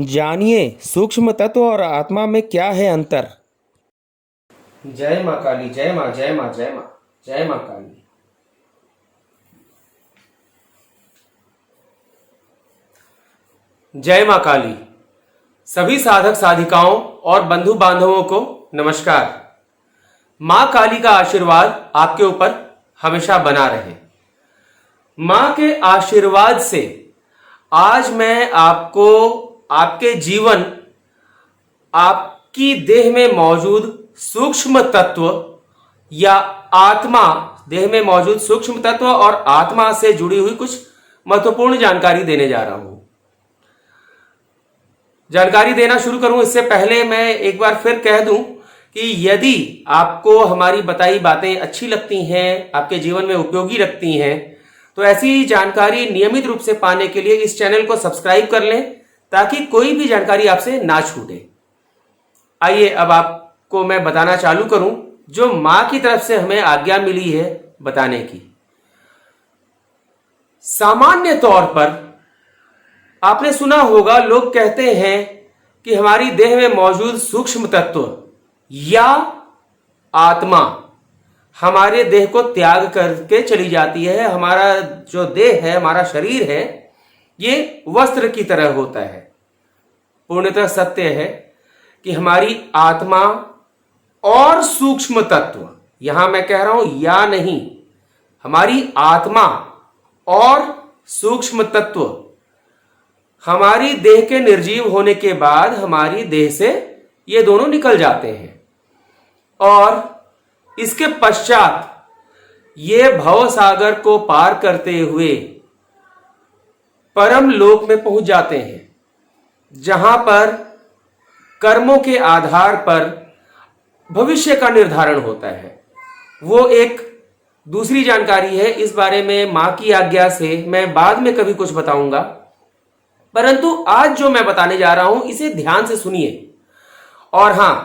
जानिए सूक्ष्म तत्व और आत्मा में क्या है अंतर। जय माँ काली, जय माँ, जय माँ, जय माँ, जय माँ काली। जय माँ काली। सभी साधक साधिकाओं और बंधु बांधवों को नमस्कार। माँ काली का आशीर्वाद आपके ऊपर हमेशा बना रहे। माँ के आशीर्वाद से आज मैं आपको आपके जीवन, आपकी देह में मौजूद सूक्ष्म तत्व या आत्मा, देह में मौजूद सूक्ष्म तत्व और आत्मा से जुड़ी हुई कुछ महत्वपूर्ण जानकारी देने जा रहा हूं। जानकारी देना शुरू करूं इससे पहले मैं एक बार फिर कह दूं कि यदि आपको हमारी बताई बातें अच्छी लगती हैं, आपके जीवन में उपयोगी लगती हैं, तो ऐसी जानकारी नियमित रूप से पाने के लिए इस चैनल को सब्सक्राइब कर लें ताकि कोई भी जानकारी आपसे ना छूटे। आइए अब आपको मैं बताना चालू करूं जो मां की तरफ से हमें आज्ञा मिली है बताने की। सामान्य तौर पर आपने सुना होगा, लोग कहते हैं कि हमारी देह में मौजूद सूक्ष्म तत्व या आत्मा हमारे देह को त्याग करके चली जाती है। हमारा जो देह है, हमारा शरीर है, ये वस्त्र की तरह होता है। पूर्णतः सत्य है कि हमारी आत्मा और सूक्ष्म तत्व, यहां मैं कह रहा हूं या नहीं, हमारी आत्मा और सूक्ष्म तत्व हमारी देह के निर्जीव होने के बाद हमारी देह से ये दोनों निकल जाते हैं और इसके पश्चात ये भव सागर को पार करते हुए परम लोक में पहुंच जाते हैं, जहां पर कर्मों के आधार पर भविष्य का निर्धारण होता है। वो एक दूसरी जानकारी है, इस बारे में मां की आज्ञा से मैं बाद में कभी कुछ बताऊंगा। परंतु आज जो मैं बताने जा रहा हूं इसे ध्यान से सुनिए, और हां,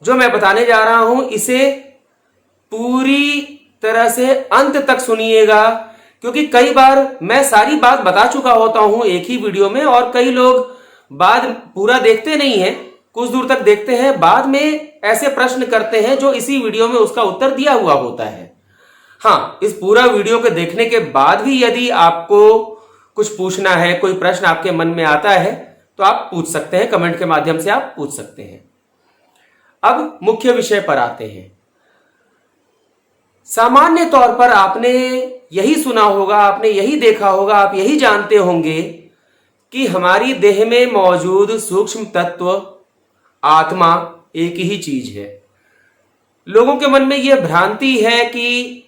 जो मैं बताने जा रहा हूं इसे पूरी तरह से अंत तक सुनिएगा, क्योंकि कई बार मैं सारी बात बता चुका होता हूं एक ही वीडियो में और कई लोग बाद पूरा देखते नहीं हैं, कुछ दूर तक देखते हैं, बाद में ऐसे प्रश्न करते हैं जो इसी वीडियो में उसका उत्तर दिया हुआ होता है। हाँ, इस पूरा वीडियो को देखने के बाद भी यदि आपको कुछ पूछना है, कोई प्रश्न आपके मन में आता है, तो आप पूछ सकते हैं, कमेंट के माध्यम से आप पूछ सकते हैं। अब मुख्य विषय पर आते हैं। सामान्य तौर पर आपने यही सुना होगा, आपने यही देखा होगा, आप यही जानते होंगे कि हमारी देह में मौजूद सूक्ष्म तत्व आत्मा एक ही चीज है। लोगों के मन में यह भ्रांति है कि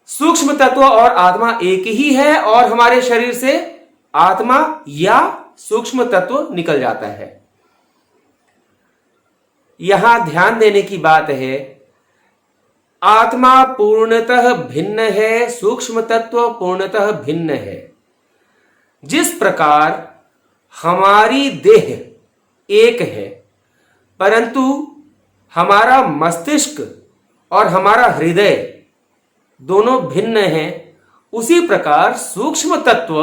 सूक्ष्म तत्व और आत्मा एक ही है और हमारे शरीर से आत्मा या सूक्ष्म तत्व निकल जाता है। यहां ध्यान देने की बात है, आत्मा पूर्णतः भिन्न है, सूक्ष्म तत्व पूर्णतः भिन्न है। जिस प्रकार हमारी देह एक है, परंतु हमारा मस्तिष्क और हमारा हृदय दोनों भिन्न हैं, उसी प्रकार सूक्ष्म तत्व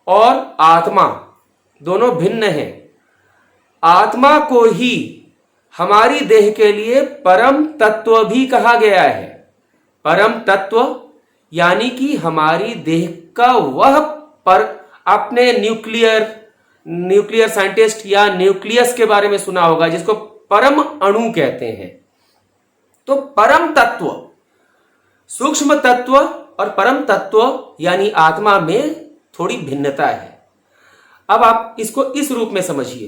और आत्मा दोनों भिन्न हैं। आत्मा को ही हमारी देह के लिए परम तत्व भी कहा गया है। परम तत्व यानी कि हमारी देह का वह पर, आपने न्यूक्लियर साइंटिस्ट या न्यूक्लियस के बारे में सुना होगा, जिसको परम अणु कहते हैं। तो परम तत्व, सूक्ष्म तत्व और परम तत्व यानी आत्मा में थोड़ी भिन्नता है। अब आप इसको इस रूप में समझिए,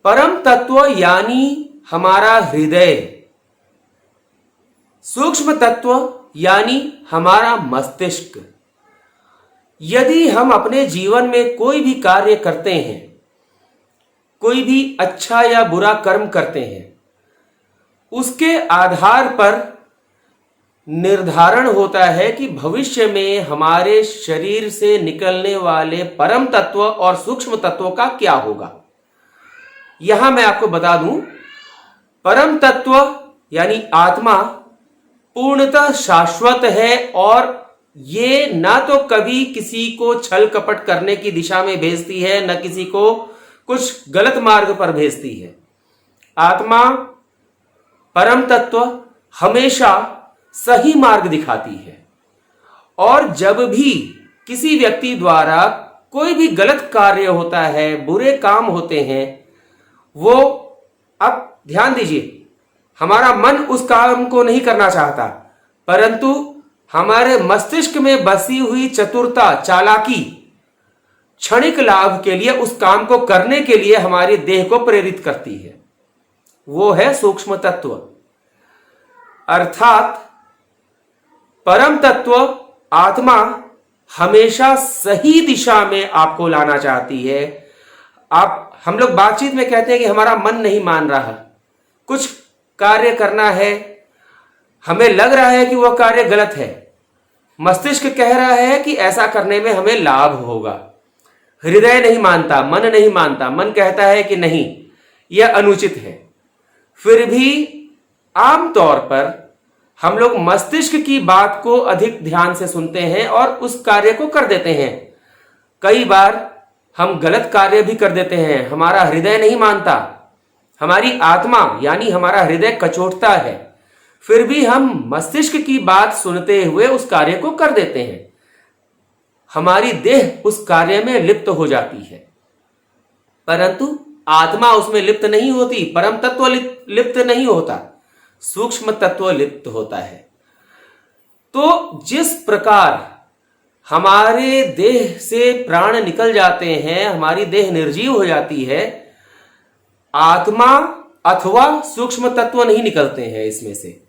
परम तत्व यानी हमारा हृदय, सूक्ष्म तत्व यानी हमारा मस्तिष्क। यदि हम अपने जीवन में कोई भी कार्य करते हैं, कोई भी अच्छा या बुरा कर्म करते हैं, उसके आधार पर निर्धारण होता है कि भविष्य में हमारे शरीर से निकलने वाले परम तत्व और सूक्ष्म तत्वों का क्या होगा। यहां मैं आपको बता दूं, परम तत्व यानी आत्मा पूर्णतः शाश्वत है और ये ना तो कभी किसी को छल कपट करने की दिशा में भेजती है, न किसी को कुछ गलत मार्ग पर भेजती है। आत्मा परम तत्व हमेशा सही मार्ग दिखाती है, और जब भी किसी व्यक्ति द्वारा कोई भी गलत कार्य होता है, बुरे काम होते हैं, वो, अब ध्यान दीजिए, हमारा मन उस काम को नहीं करना चाहता, परंतु हमारे मस्तिष्क में बसी हुई चतुरता, चालाकी क्षणिक लाभ के लिए उस काम को करने के लिए हमारे देह को प्रेरित करती है। वो है सूक्ष्म तत्व। अर्थात परम तत्व आत्मा हमेशा सही दिशा में आपको लाना चाहती है। हम लोग बातचीत में कहते हैं कि हमारा मन नहीं मान रहा, कुछ कार्य करना है, हमें लग रहा है कि वह कार्य गलत है, मस्तिष्क कह रहा है कि ऐसा करने में हमें लाभ होगा, हृदय नहीं मानता, मन नहीं मानता, मन कहता है कि नहीं, यह अनुचित है। फिर भी आमतौर पर हम लोग मस्तिष्क की बात को अधिक ध्यान से सुनते हैं और उस कार्य को कर देते हैं। कई बार हम गलत कार्य भी कर देते हैं, हमारा हृदय नहीं मानता, हमारी आत्मा यानी हमारा हृदय कचोटता है, फिर भी हम मस्तिष्क की बात सुनते हुए उस कार्य को कर देते हैं। हमारी देह उस कार्य में लिप्त हो जाती है, परंतु आत्मा उसमें लिप्त नहीं होती, परम तत्व लिप्त नहीं होता, सूक्ष्म तत्व लिप्त होता है। तो जिस प्रकार हमारे देह से प्राण निकल जाते हैं, हमारी देह निर्जीव हो जाती है, आत्मा अथवा सूक्ष्म तत्व नहीं निकलते हैं, इसमें से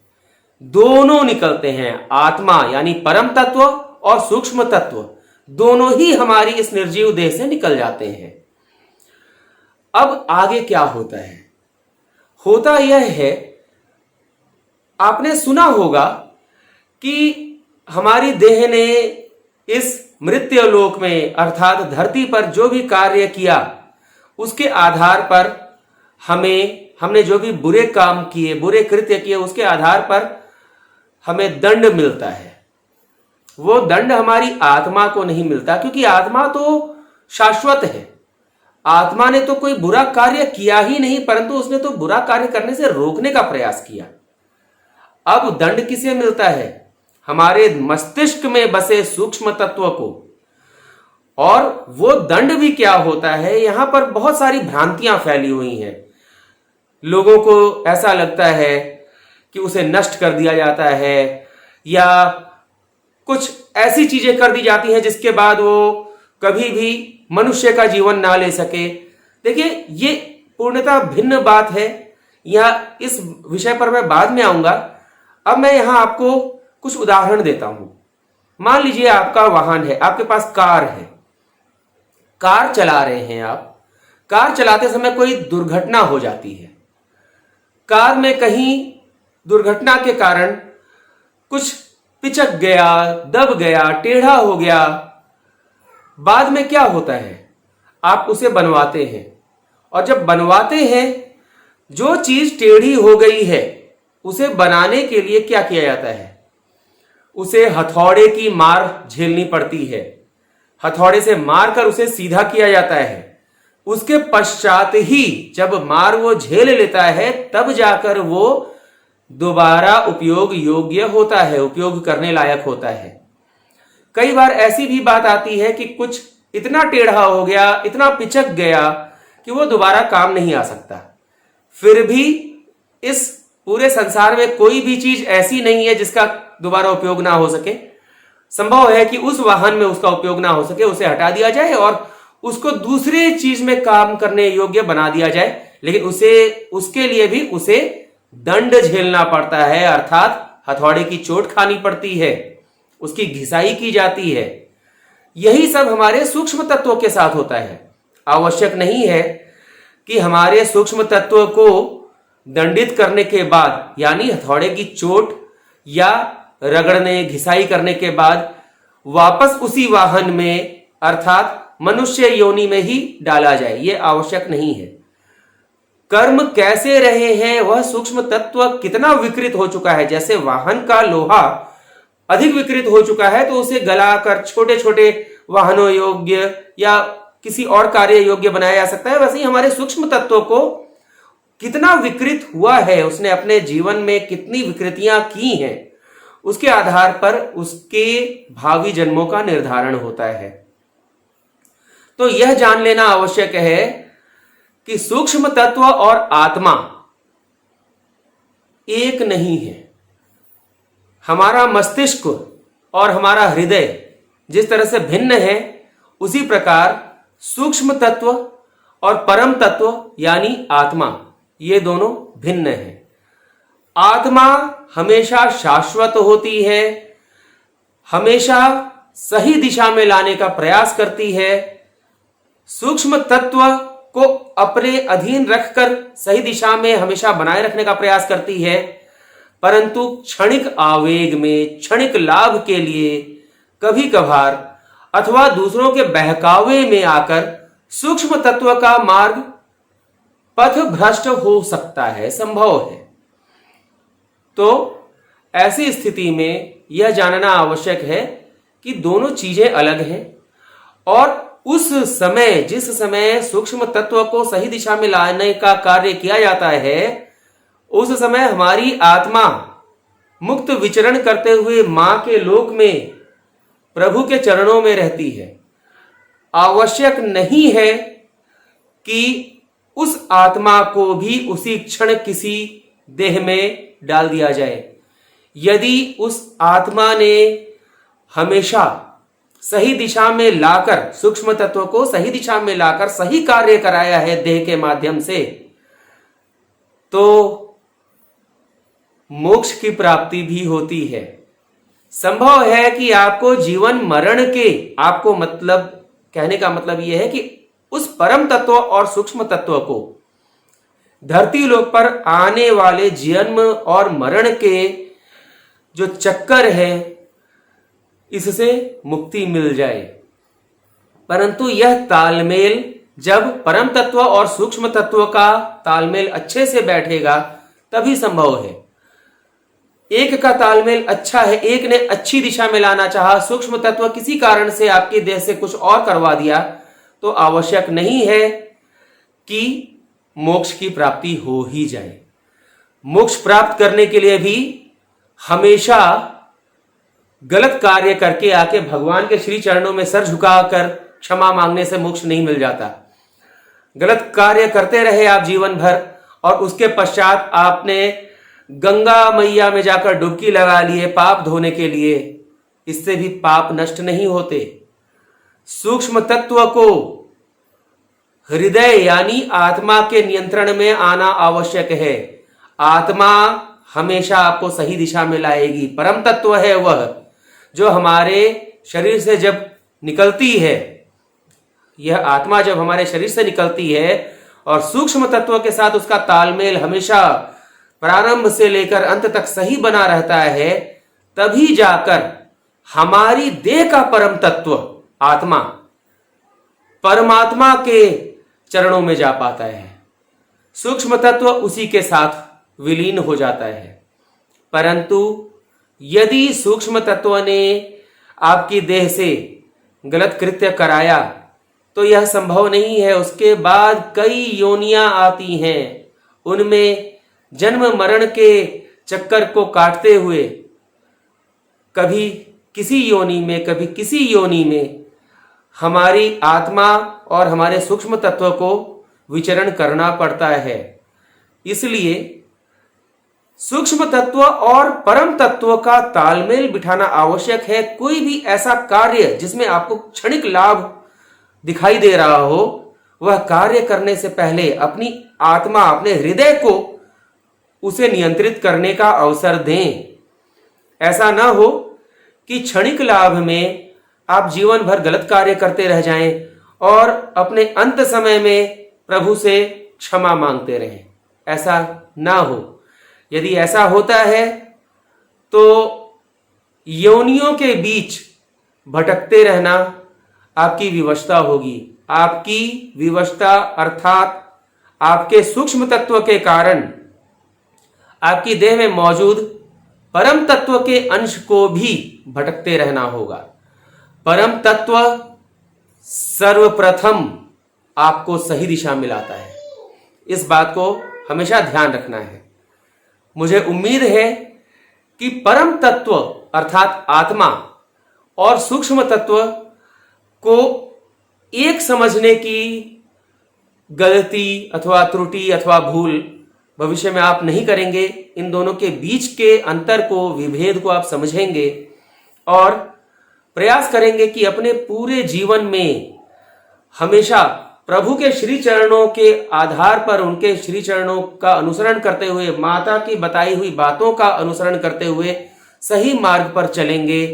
दोनों निकलते हैं। आत्मा यानी परम तत्व और सूक्ष्म तत्व दोनों ही हमारी इस निर्जीव देह से निकल जाते हैं। अब आगे क्या होता है? होता यह है, आपने सुना होगा कि हमारी देह ने इस मृत्यु लोक में अर्थात धरती पर जो भी कार्य किया उसके आधार पर हमने जो भी बुरे काम किए, बुरे कृत्य किए, उसके आधार पर हमें दंड मिलता है। वो दंड हमारी आत्मा को नहीं मिलता, क्योंकि आत्मा तो शाश्वत है। आत्मा ने तो कोई बुरा कार्य किया ही नहीं, परंतु उसने तो बुरा कार्य करने से रोकने का प्रयास किया। अब दंड किसे मिलता है? हमारे मस्तिष्क में बसे सूक्ष्म तत्व को। और वो दंड भी क्या होता है, यहां पर बहुत सारी भ्रांतियां फैली हुई हैं। लोगों को ऐसा लगता है कि उसे नष्ट कर दिया जाता है, या कुछ ऐसी चीजें कर दी जाती हैं जिसके बाद वो कभी भी मनुष्य का जीवन ना ले सके। देखिए, ये पूर्णतः भिन्न बात है, या इस विषय पर मैं बाद में आऊंगा। अब मैं यहां आपको कुछ उदाहरण देता हूं। मान लीजिए आपका वाहन है, आपके पास कार है, कार चला रहे हैं आप, कार चलाते समय कोई दुर्घटना हो जाती है, कार में कहीं दुर्घटना के कारण कुछ पिचक गया, दब गया, टेढ़ा हो गया। बाद में क्या होता है, आप उसे बनवाते हैं, और जब बनवाते हैं, जो चीज टेढ़ी हो गई है उसे बनाने के लिए क्या किया जाता है? उसे हथौड़े की मार झेलनी पड़ती है, हथौड़े से मारकर उसे सीधा किया जाता है। उसके पश्चात ही जब मार वो झेल लेता है, तब जाकर वो दोबारा उपयोग योग्य होता है, उपयोग करने लायक होता है। कई बार ऐसी भी बात आती है कि कुछ इतना टेढ़ा हो गया, इतना पिचक गया कि वो दोबारा काम नहीं आ सकता। फिर भी इस पूरे संसार में कोई भी चीज ऐसी नहीं है जिसका दोबारा उपयोग ना हो सके। संभव है कि उस वाहन में उसका उपयोग ना हो सके, उसे हटा दिया जाए और उसको दूसरे चीज में काम करने योग्य बना दिया जाए, लेकिन उसके लिए भी उसे दंड झेलना पड़ता है, अर्थात हथौड़े की चोट खानी पड़ती है, उसकी घिसाई की जाती है। यही सब हमारे सूक्ष्म तत्वों के साथ होता है। आवश्यक नहीं है कि हमारे सूक्ष्म तत्व को दंडित करने के बाद, यानी हथौड़े की चोट या रगड़ने, घिसाई करने के बाद वापस उसी वाहन में अर्थात मनुष्य योनि में ही डाला जाए, यह आवश्यक नहीं है। कर्म कैसे रहे हैं, वह सूक्ष्म तत्व कितना विकृत हो चुका है, जैसे वाहन का लोहा अधिक विकृत हो चुका है तो उसे गलाकर छोटे छोटे वाहनों योग्य या किसी और कार्य योग्य बनाया जा सकता है, वैसे ही हमारे सूक्ष्म तत्वों को कितना विकृत हुआ है, उसने अपने जीवन में कितनी विकृतियां की हैं, उसके आधार पर उसके भावी जन्मों का निर्धारण होता है। तो यह जान लेना आवश्यक है कि सूक्ष्म तत्व और आत्मा एक नहीं है। हमारा मस्तिष्क और हमारा हृदय जिस तरह से भिन्न है, उसी प्रकार सूक्ष्म तत्व और परम तत्व यानी आत्मा, ये दोनों भिन्न हैं। आत्मा हमेशा शाश्वत होती है, हमेशा सही दिशा में लाने का प्रयास करती है, सूक्ष्म तत्व को अपने अधीन रखकर सही दिशा में हमेशा बनाए रखने का प्रयास करती है, परंतु क्षणिक आवेग में, क्षणिक लाभ के लिए कभी कभार अथवा दूसरों के बहकावे में आकर सूक्ष्म तत्व का मार्ग पथ भ्रष्ट हो सकता है, संभव है। तो ऐसी स्थिति में यह जानना आवश्यक है कि दोनों चीजें अलग हैं, और उस समय, जिस समय सूक्ष्म तत्व को सही दिशा में लाने का कार्य किया जाता है, उस समय हमारी आत्मा मुक्त विचरण करते हुए मां के लोक में प्रभु के चरणों में रहती है। आवश्यक नहीं है कि उस आत्मा को भी उसी क्षण किसी देह में डाल दिया जाए। यदि उस आत्मा ने हमेशा सही दिशा में लाकर, सूक्ष्म तत्व को सही दिशा में लाकर सही कार्य कराया है देह के माध्यम से, तो मोक्ष की प्राप्ति भी होती है। संभव है कि आपको जीवन मरण के, आपको मतलब कहने का मतलब यह है कि उस परम तत्व और सूक्ष्म तत्व को धरती लोक पर आने वाले जन्म और मरण के जो चक्कर है, इससे मुक्ति मिल जाए। परंतु यह तालमेल, जब परम तत्व और सूक्ष्म तत्व का तालमेल अच्छे से बैठेगा तभी संभव है। एक का तालमेल अच्छा है, एक ने अच्छी दिशा में लाना चाहा, सूक्ष्म तत्व किसी कारण से आपके देह से कुछ और करवा दिया, तो आवश्यक नहीं है कि मोक्ष की प्राप्ति हो ही जाए। मोक्ष प्राप्त करने के लिए भी हमेशा गलत कार्य करके आके भगवान के श्री चरणों में सर झुकाकर क्षमा मांगने से मोक्ष नहीं मिल जाता। गलत कार्य करते रहे आप जीवन भर, और उसके पश्चात आपने गंगा मैया में जाकर डुबकी लगा लिए पाप धोने के लिए, इससे भी पाप नष्ट नहीं होते। सूक्ष्म तत्व को हृदय यानी आत्मा के नियंत्रण में आना आवश्यक है। आत्मा हमेशा आपको सही दिशा में लाएगी। परम तत्व है वह जो हमारे शरीर से जब निकलती है, यह आत्मा जब हमारे शरीर से निकलती है और सूक्ष्म तत्व के साथ उसका तालमेल हमेशा प्रारंभ से लेकर अंत तक सही बना रहता है, तभी जाकर हमारी देह का परम तत्व आत्मा परमात्मा के चरणों में जा पाता है। सूक्ष्म तत्व उसी के साथ विलीन हो जाता है। परंतु यदि सूक्ष्म तत्व ने आपकी देह से गलत कृत्य कराया तो यह संभव नहीं है। उसके बाद कई योनियां आती हैं, उनमें जन्म मरण के चक्कर को काटते हुए कभी किसी योनि में, कभी किसी योनि में हमारी आत्मा और हमारे सूक्ष्म तत्व को विचरण करना पड़ता है। इसलिए सूक्ष्म तत्व और परम तत्व का तालमेल बिठाना आवश्यक है। कोई भी ऐसा कार्य जिसमें आपको क्षणिक लाभ दिखाई दे रहा हो, वह कार्य करने से पहले अपनी आत्मा, अपने हृदय को उसे नियंत्रित करने का अवसर दें। ऐसा ना हो कि क्षणिक लाभ में आप जीवन भर गलत कार्य करते रह जाएं और अपने अंत समय में प्रभु से क्षमा मांगते रहें। ऐसा ना हो। यदि ऐसा होता है तो योनियों के बीच भटकते रहना आपकी विवशता होगी। आपकी विवशता अर्थात आपके सूक्ष्म तत्व के कारण आपकी देह में मौजूद परम तत्व के अंश को भी भटकते रहना होगा। परम तत्व सर्वप्रथम आपको सही दिशा में लाता है। इस बात को हमेशा ध्यान रखना है। मुझे उम्मीद है कि परम तत्व अर्थात आत्मा और सूक्ष्म तत्व को एक समझने की गलती अथवा त्रुटि अथवा भूल भविष्य में आप नहीं करेंगे। इन दोनों के बीच के अंतर को, विभेद को आप समझेंगे और प्रयास करेंगे कि अपने पूरे जीवन में हमेशा प्रभु के श्री चरणों के आधार पर, उनके श्री चरणों का अनुसरण करते हुए, माता की बताई हुई बातों का अनुसरण करते हुए सही मार्ग पर चलेंगे।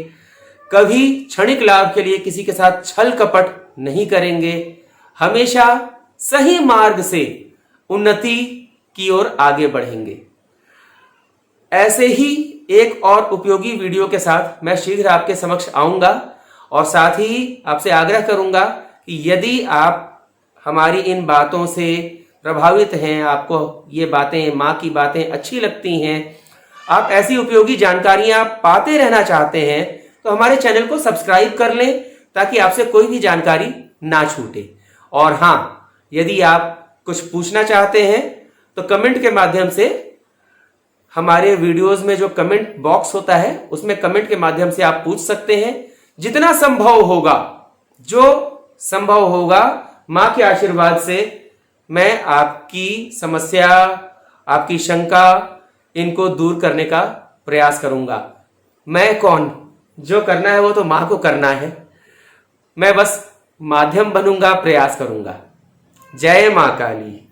कभी क्षणिक लाभ के लिए किसी के साथ छल कपट नहीं करेंगे। हमेशा सही मार्ग से उन्नति की ओर आगे बढ़ेंगे। ऐसे ही एक और उपयोगी वीडियो के साथ मैं शीघ्र आपके समक्ष आऊंगा और साथ ही आपसे आग्रह करूंगा कि यदि आप हमारी इन बातों से प्रभावित हैं, आपको ये बातें, माँ की बातें अच्छी लगती हैं, आप ऐसी उपयोगी जानकारियां पाते रहना चाहते हैं, तो हमारे चैनल को सब्सक्राइब कर लें ताकि आपसे कोई भी जानकारी ना छूटे। और हाँ, यदि आप कुछ पूछना चाहते हैं तो कमेंट के माध्यम से, हमारे वीडियोस में जो कमेंट बॉक्स होता है उसमें कमेंट के माध्यम से आप पूछ सकते हैं। जितना संभव होगा, जो संभव होगा, मां के आशीर्वाद से मैं आपकी समस्या, आपकी शंका, इनको दूर करने का प्रयास करूंगा। मैं कौन, जो करना है वो तो मां को करना है। मैं बस माध्यम बनूंगा, प्रयास करूंगा। जय मां काली।